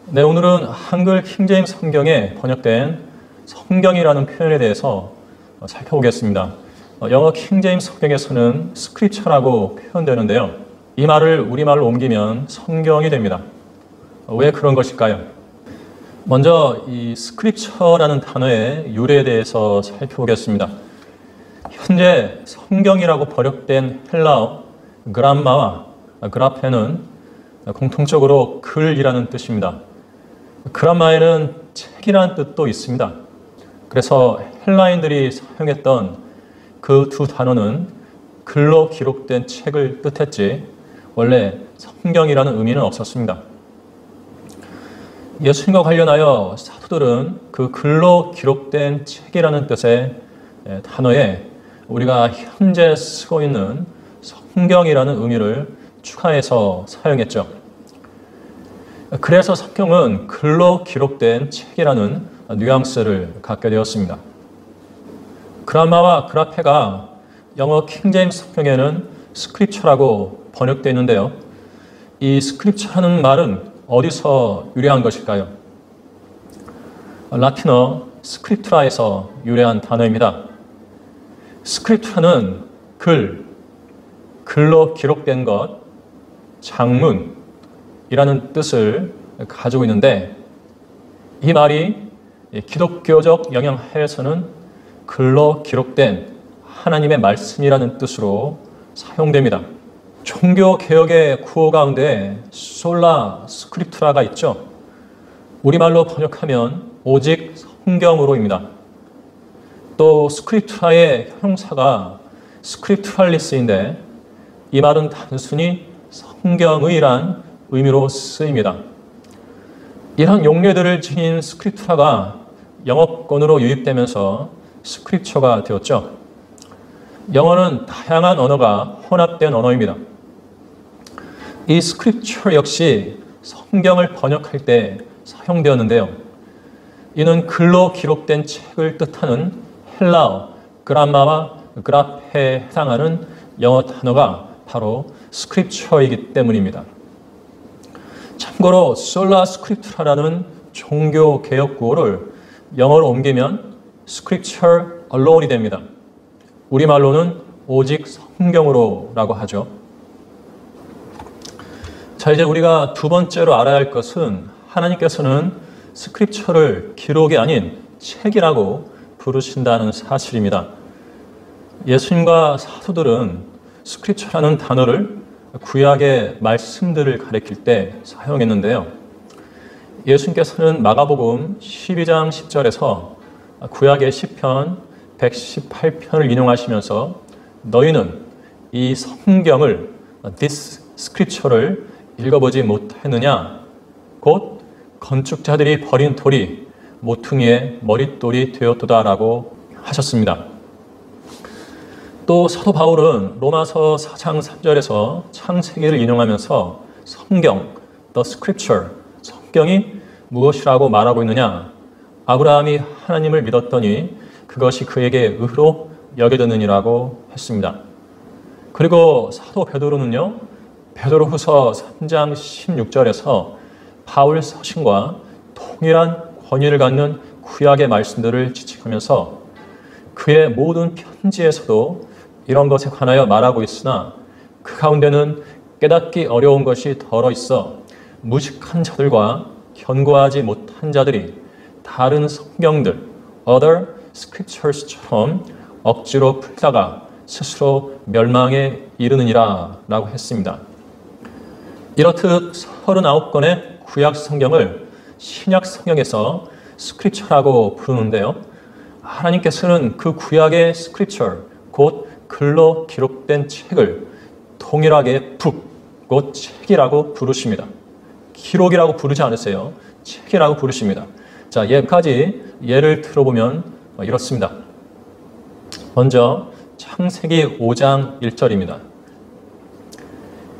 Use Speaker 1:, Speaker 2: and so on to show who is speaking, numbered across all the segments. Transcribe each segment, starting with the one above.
Speaker 1: 네, 오늘은 한글 킹제임스 성경에 번역된 성경이라는 표현에 대해서 살펴보겠습니다. 영어 킹제임스 성경에서는 스크립처라고 표현되는데요. 이 말을 우리말로 옮기면 성경이 됩니다. 왜 그런 것일까요? 먼저 이 스크립처라는 단어의 유래에 대해서 살펴보겠습니다. 현재 성경이라고 번역된 헬라어 그람마와 그라페는 공통적으로 글이라는 뜻입니다. 그람마에는 책이라는 뜻도 있습니다. 그래서 헬라인들이 사용했던 그 두 단어는 글로 기록된 책을 뜻했지 원래 성경이라는 의미는 없었습니다. 예수님과 관련하여 사도들은 그 글로 기록된 책이라는 뜻의 단어에 우리가 현재 쓰고 있는 성경이라는 의미를 추가해서 사용했죠. 그래서 성경은 글로 기록된 책이라는 뉘앙스를 갖게 되었습니다. 그라마와 그라페가 영어 킹제임스 성경에는 스크립처라고 번역되어 있는데요. 이 스크립처라는 말은 어디서 유래한 것일까요? 라틴어 스크립트라에서 유래한 단어입니다. 스크립트라는 글로 기록된 것, 장문이라는 뜻을 가지고 있는데 이 말이 기독교적 영향 하에서는 글로 기록된 하나님의 말씀이라는 뜻으로 사용됩니다. 종교개혁의 구호 가운데 솔라 스크립투라가 있죠. 우리말로 번역하면 오직 성경으로입니다. 또 스크립투라의 형용사가 스크립투랄리스인데 이 말은 단순히 성경의란 의미로 쓰입니다. 이런 용례들을 지닌 스크립투라가 영어권으로 유입되면서 스크립처가 되었죠. 영어는 다양한 언어가 혼합된 언어입니다. 이 스크립처 역시 성경을 번역할 때 사용되었는데요. 이는 글로 기록된 책을 뜻하는 헬라어 그람마와 그라페에 해당하는 영어 단어가 바로 스크립처이기 때문입니다. 참고로 솔라 스크립트라는 종교 개혁 구호를 영어로 옮기면 Scripture alone이 됩니다. 우리말로는 오직 성경으로라고 하죠. 자, 이제 우리가 두 번째로 알아야 할 것은 하나님께서는 스크립처를 기록이 아닌 책이라고 부르신다는 사실입니다. 예수님과 사도들은 스크립처라는 단어를 구약의 말씀들을 가리킬 때 사용했는데요. 예수님께서는 마가복음 12장 10절에서 구약의 시편 118편을 인용하시면서 너희는 이 성경을 this scripture를 읽어보지 못했느냐? 곧 건축자들이 버린 돌이 모퉁이의 머릿돌이 되었도다라고 하셨습니다. 또 사도 바울은 로마서 4장 3절에서 창세기를 인용하면서 성경, the scripture, 성경이 무엇이라고 말하고 있느냐? 아브라함이 하나님을 믿었더니 그것이 그에게 의로 여겨졌느니라고 했습니다. 그리고 사도 베드로는요. 베드로후서 3장 16절에서 바울 서신과 동일한 권위를 갖는 구약의 말씀들을 지칭하면서 그의 모든 편지에서도 이런 것에 관하여 말하고 있으나 그 가운데는 깨닫기 어려운 것이 덜어 있어 무식한 자들과 견고하지 못한 자들이 다른 성경들, other scriptures처럼 억지로 풀다가 스스로 멸망에 이르느니라 라고 했습니다. 이렇듯 39권의 구약 성경을 신약 성경에서 스크립처라고 부르는데요. 하나님께서는 그 구약의 스크립처, 곧 글로 기록된 책을 동일하게 곧 책이라고 부르십니다. 기록이라고 부르지 않으세요. 책이라고 부르십니다. 자, 여기까지 예를 들어보면 이렇습니다. 먼저 창세기 5장 1절입니다.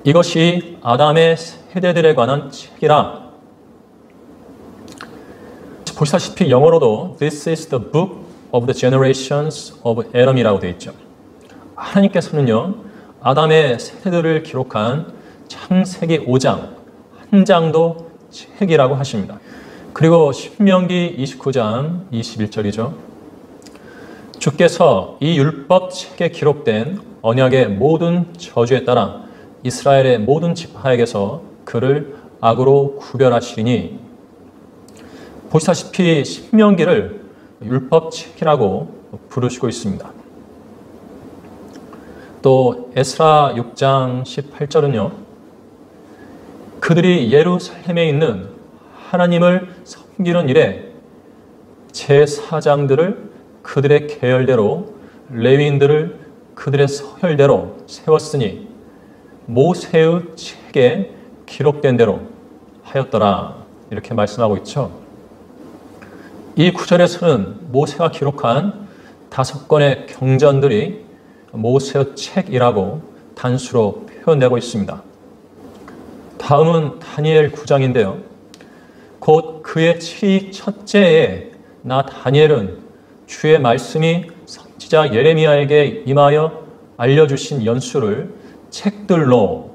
Speaker 1: 이것이 아담의 세대들에 관한 책이라. 보시다시피 영어로도 This is the book of the generations of Adam이라고 되어 있죠. 하나님께서는요. 아담의 세대들을 기록한 창세기 5장 한 장도 책이라고 하십니다. 그리고 신명기 29장 21절이죠. 주께서 이 율법 책에 기록된 언약의 모든 저주에 따라 이스라엘의 모든 지파에게서 그를 악으로 구별하시리니, 보시다시피 신명기를 율법 책이라고 부르시고 있습니다. 또 에스라 6장 18절은요. 그들이 예루살렘에 있는 하나님을 섬기는 일에 제사장들을 그들의 계열대로 레위인들을 그들의 서열대로 세웠으니 모세의 책에 기록된 대로 하였더라. 이렇게 말씀하고 있죠. 이 구절에서는 모세가 기록한 5건의 경전들이 모세의 책이라고 단수로 표현되고 있습니다. 다음은 다니엘 9장인데요. 곧 그의 7위 첫째에 나 다니엘은 주의 말씀이 선지자 예레미야에게 임하여 알려주신 연수를 책들로,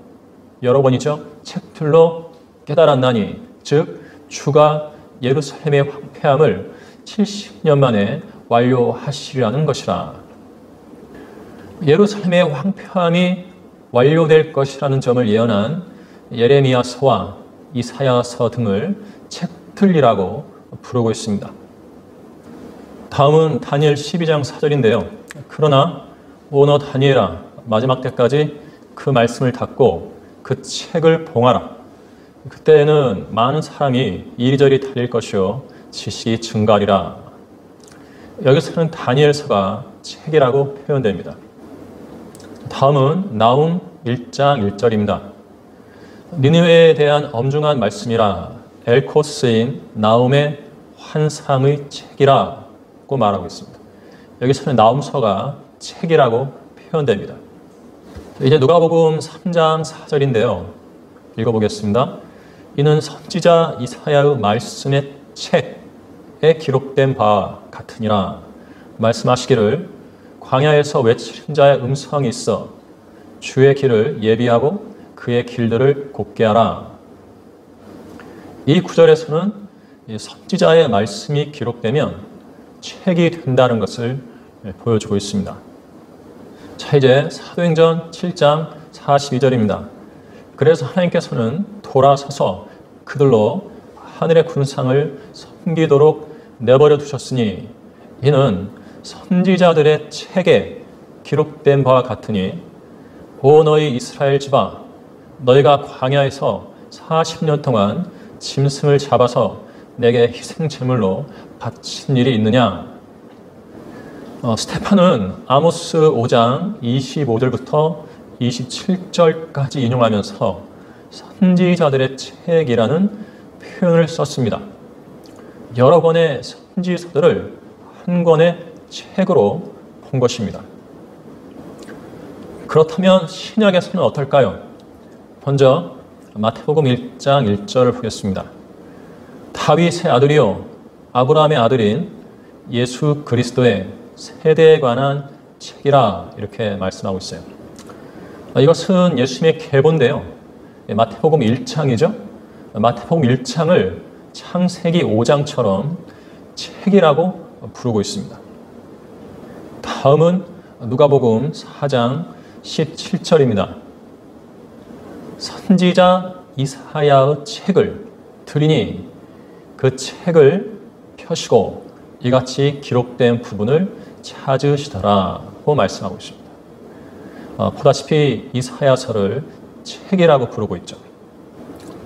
Speaker 1: 여러 번이죠. 책들로 깨달았나니, 즉 주가 예루살렘의 황폐함을 70년 만에 완료하시리라는 것이라. 예루살렘의 황폐함이 완료될 것이라는 점을 예언한 예레미야서와 이사야서 등을 책들이라고 부르고 있습니다. 다음은 다니엘 12장 4절인데요. 그러나 오너 다니엘아, 마지막 때까지 그 말씀을 닫고 그 책을 봉하라. 그때에는 많은 사람이 이리저리 달릴 것이요 지식이 증가하리라. 여기서는 다니엘서가 책이라고 표현됩니다. 다음은 나훔 1장 1절입니다. 니느웨에 대한 엄중한 말씀이라 엘코스인 나훔의 환상의 책이라고 말하고 있습니다. 여기서는 나훔서가 책이라고 표현됩니다. 이제 누가복음 3장 4절인데요. 읽어보겠습니다. 이는 선지자 이사야의 말씀의 책에 기록된 바와 같으니라. 말씀하시기를 광야에서 외치는 자의 음성이 있어 주의 길을 예비하고 그의 길들을 곱게 하라. 이 구절에서는 선지자의 말씀이 기록되면 책이 된다는 것을 보여주고 있습니다. 자, 이제 사도행전 7장 42절입니다. 그래서 하나님께서는 돌아서서 그들로 하늘의 군상을 섬기도록 내버려 두셨으니 이는 선지자들의 책에 기록된 바와 같으니 오 너희 이스라엘 집아, 너희가 광야에서 40년 동안 짐승을 잡아서 내게 희생제물로 바친 일이 있느냐? 스테판은 아모스 5장 25절부터 27절까지 인용하면서 선지자들의 책이라는 표현을 썼습니다. 여러 권의 선지서들을 한 권의 책으로 본 것입니다. 그렇다면 신약에서는 어떨까요? 먼저 마태복음 1장 1절을 보겠습니다. 다윗의 아들이요 아브라함의 아들인 예수 그리스도의 세대에 관한 책이라, 이렇게 말씀하고 있어요. 이것은 예수님의 계보인데요. 마태복음 1장이죠. 마태복음 1장을 창세기 5장처럼 책이라고 부르고 있습니다. 다음은 누가복음 4장 17절입니다. 선지자 이사야의 책을 들이니 그 책을 펴시고 이같이 기록된 부분을 찾으시더라고 말씀하고 있습니다. 보다시피 이사야서를 책이라고 부르고 있죠.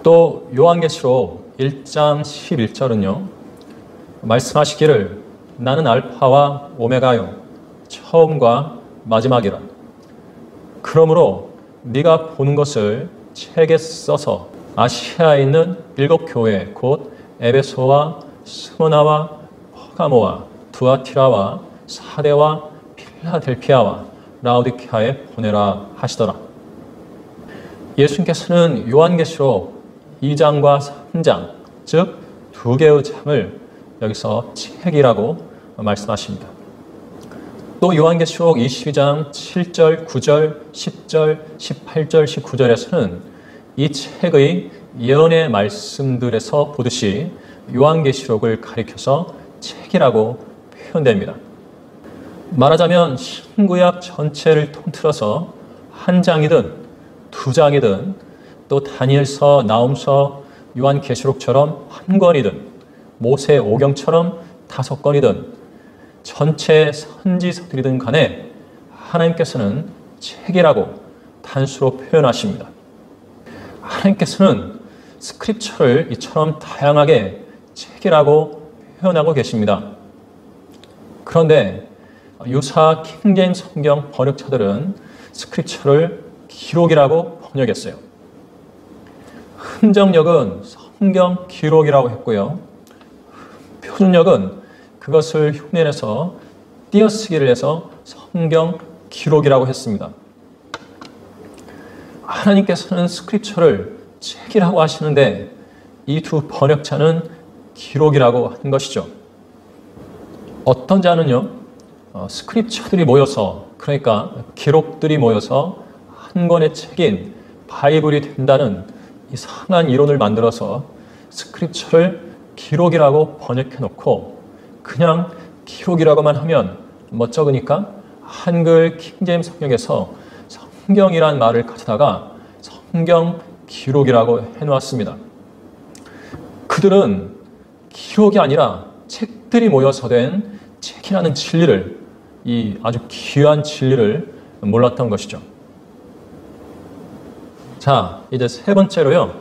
Speaker 1: 또 요한계시록 1장 11절은요. 말씀하시기를 나는 알파와 오메가요 처음과 마지막이라. 그러므로 네가 보는 것을 책에 써서 아시아에 있는 7교회 곧 에베소와 스무나와 퍼가모와 두아티라와 사데와 필라델피아와 라오디케아에 보내라 하시더라. 예수님께서는 요한계시록 2장과 3장, 즉 2개의 장을 여기서 책이라고 말씀하십니다. 또 요한계시록 22장 7절, 9절, 10절, 18절, 19절에서는 이 책의 예언의 말씀들에서 보듯이 요한계시록을 가리켜서 책이라고 표현됩니다. 말하자면 신구약 전체를 통틀어서 한 장이든 두 장이든 또 다니엘서, 나훔서, 요한계시록처럼 한 권이든 모세 오경처럼 5권이든 전체 선지서들이든 간에 하나님께서는 책이라고 단수로 표현하십니다. 하나님께서는 스크립처를 이처럼 다양하게 책이라고 표현하고 계십니다. 그런데 유사 킹제임스 성경 번역자들은 스크립처를 기록이라고 번역했어요. 흥정역은 성경 기록이라고 했고요. 표준역은 그것을 흉내내서 띄어쓰기를 해서 성경 기록이라고 했습니다. 하나님께서는 스크립처를 책이라고 하시는데 이 두 번역자는 기록이라고 하는 것이죠. 어떤 자는요, 스크립처들이 모여서, 그러니까 기록들이 모여서 한 권의 책인 바이블이 된다는 이상한 이론을 만들어서 스크립처를 기록이라고 번역해 놓고 그냥 기록이라고만 하면 멋쩍으니까 한글 킹제임스 성경에서 성경이란 말을 가져다가 성경 기록이라고 해놓았습니다. 그들은 기록이 아니라 책들이 모여서 된 책이라는 진리를, 이 아주 귀한 진리를 몰랐던 것이죠. 자, 이제 세 번째로요.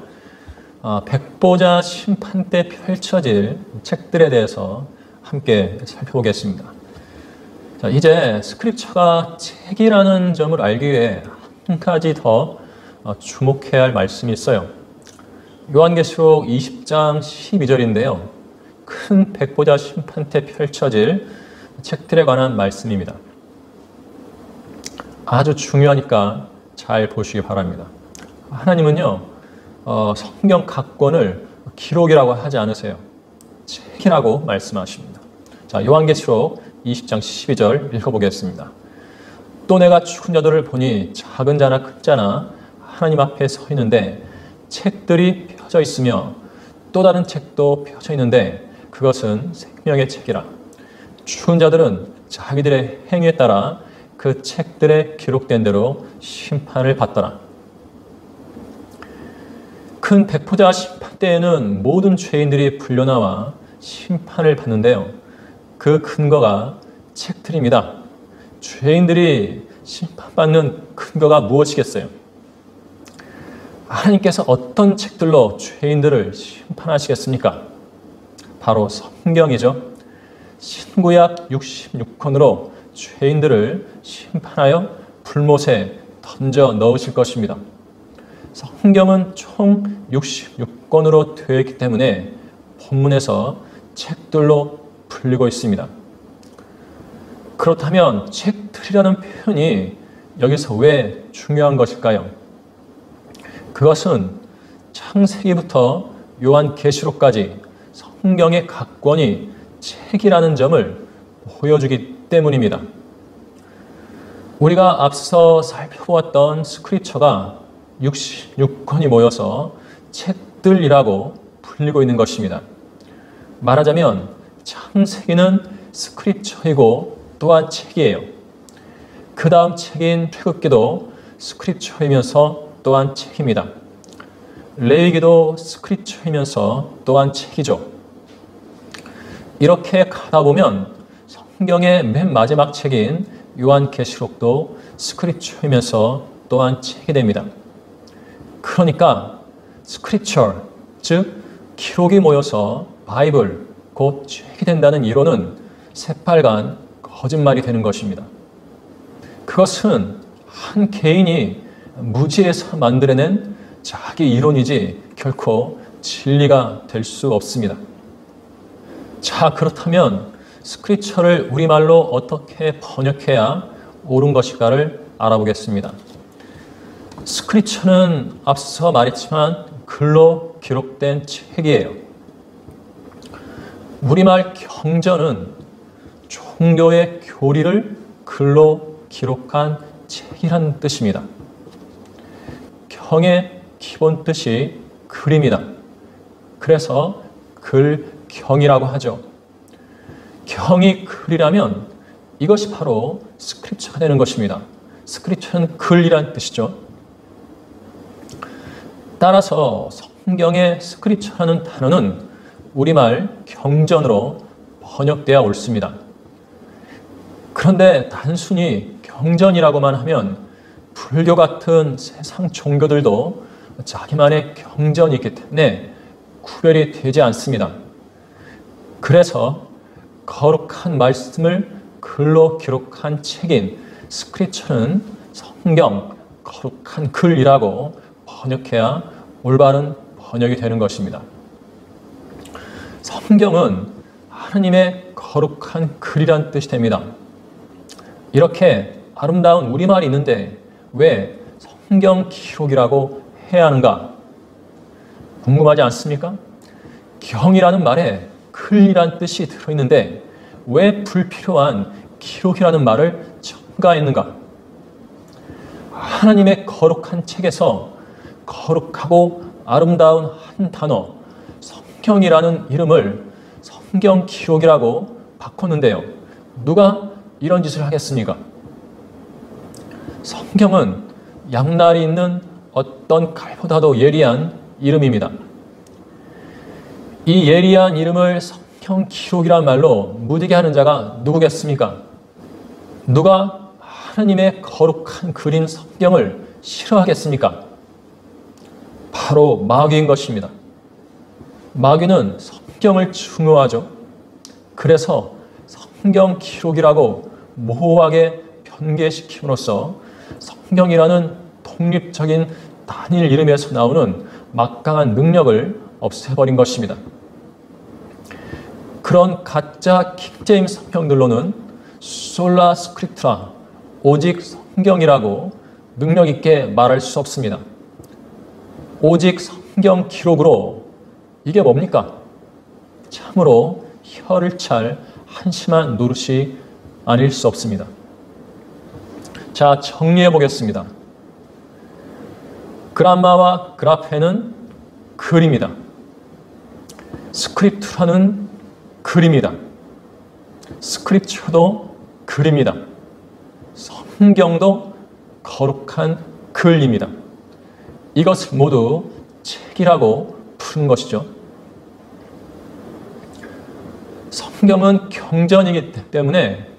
Speaker 1: 백보자 심판 때 펼쳐질 책들에 대해서 함께 살펴보겠습니다. 자, 이제 스크립처가 책이라는 점을 알기 위해 한 가지 더 주목해야 할 말씀이 있어요. 요한계시록 20장 12절인데요. 큰 백보자 심판 때 펼쳐질 책들에 관한 말씀입니다. 아주 중요하니까 잘 보시기 바랍니다. 하나님은요, 성경 각 권을 기록이라고 하지 않으세요. 책이라고 말씀하십니다. 자, 요한계시록 20장 12절 읽어보겠습니다. 또 내가 죽은 자들을 보니 작은 자나 큰 자나 하나님 앞에 서 있는데 책들이 펴져 있으며 또 다른 책도 펴져 있는데 그것은 생명의 책이라. 죽은 자들은 자기들의 행위에 따라 그 책들에 기록된 대로 심판을 받더라. 큰 백보자 심판 때에는 모든 죄인들이 불려나와 심판을 받는데요. 그 근거가 책들입니다. 죄인들이 심판받는 근거가 무엇이겠어요? 하나님께서 어떤 책들로 죄인들을 심판하시겠습니까? 바로 성경이죠. 신구약 66권으로 죄인들을 심판하여 불못에 던져 넣으실 것입니다. 성경은 총 66권으로 되어 있기 때문에 본문에서 책들로 불리고 있습니다. 그렇다면 책들이라는 표현이 여기서 왜 중요한 것일까요? 그것은 창세기부터 요한계시록까지 성경의 각 권이 책이라는 점을 보여주기 때문입니다. 우리가 앞서 살펴보았던 스크립처가 66권이 모여서 책들이라고 불리고 있는 것입니다. 말하자면 창세기는 스크립처이고 또한 책이에요. 그 다음 책인 출애굽기도 스크립처이면서 또한 책입니다. 레위기도 스크립처이면서 또한 책이죠. 이렇게 가다 보면 성경의 맨 마지막 책인 요한계시록도 스크립처이면서 또한 책이 됩니다. 그러니까 스크립처, 즉 기록이 모여서 바이블, 곧 책이 된다는 이론은 새빨간 거짓말이 되는 것입니다. 그것은 한 개인이 무지에서 만들어낸 자기 이론이지 결코 진리가 될 수 없습니다. 자, 그렇다면 스크립처를 우리말로 어떻게 번역해야 옳은 것일까를 알아보겠습니다. 스크립처는 앞서 말했지만 글로 기록된 책이에요. 우리말 경전은 종교의 교리를 글로 기록한 책이라는 뜻입니다. 경의 기본 뜻이 글입니다. 그래서 글경이라고 하죠. 경이 글이라면 이것이 바로 스크립처가 되는 것입니다. 스크립처는 글이란 뜻이죠. 따라서 성경의 스크립처라는 단어는 우리말 경전으로 번역되어 옳습니다. 그런데 단순히 경전이라고만 하면 불교 같은 세상 종교들도 자기만의 경전이 있기 때문에 구별이 되지 않습니다. 그래서 거룩한 말씀을 글로 기록한 책인 스크립처는 성경, 거룩한 글이라고 번역해야 올바른 번역이 되는 것입니다. 성경은 하느님의 거룩한 글이란 뜻이 됩니다. 이렇게 아름다운 우리말이 있는데 왜 성경 기록이라고 해야 하는가? 궁금하지 않습니까? 경이라는 말에 글이란 뜻이 들어있는데 왜 불필요한 기록이라는 말을 첨가했는가? 하나님의 거룩한 책에서 거룩하고 아름다운 한 단어, 성경이라는 이름을 성경 기록이라고 바꿨는데요. 누가 이런 짓을 하겠습니까? 성경은 양날이 있는 어떤 칼보다도 예리한 이름입니다. 이 예리한 이름을 성경 기록이란 말로 무디게 하는 자가 누구겠습니까? 누가 하나님의 거룩한 글인 성경을 싫어하겠습니까? 바로 마귀인 것입니다. 마귀는 성경을 중요하죠. 그래서 성경 기록이라고 모호하게 변개시킴으로써 성경이라는 독립적인 단일 이름에서 나오는 막강한 능력을 없애버린 것입니다. 그런 가짜 킹제임스 성경들로는 솔라 스크립트라, 오직 성경이라고 능력 있게 말할 수 없습니다. 오직 성경 기록으로 이게 뭡니까? 참으로 혀를 찰 한심한 노릇이 아닐 수 없습니다. 자, 정리해 보겠습니다. 그람마와 그라페는 글입니다. 스크립트라는 글입니다. 스크립처도 글입니다. 성경도 거룩한 글입니다. 이것을 모두 책이라고 부르는 것이죠. 성경은 경전이기 때문에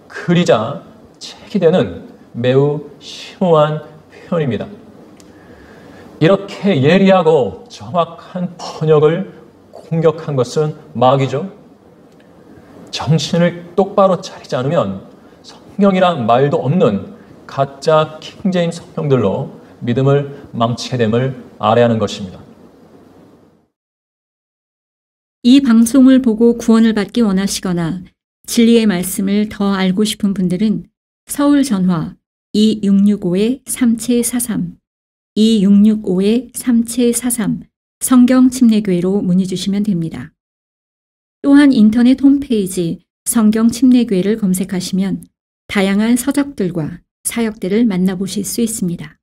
Speaker 1: 글이자 책이 되는 매우 심오한 표현입니다. 이렇게 예리하고 정확한 번역을 공격한 것은 마귀죠. 정신을 똑바로 차리지 않으면 성경이란 말도 없는 가짜 킹제임스 성경들로 믿음을 망치게 됨을 알아야 하는 것입니다.
Speaker 2: 이 방송을 보고 구원을 받기 원하시거나 진리의 말씀을 더 알고 싶은 분들은 서울 전화 2665-3743, 2665-3743 성경침례교회로 문의 주시면 됩니다. 또한 인터넷 홈페이지 성경침례교회를 검색하시면 다양한 서적들과 사역들을 만나보실 수 있습니다.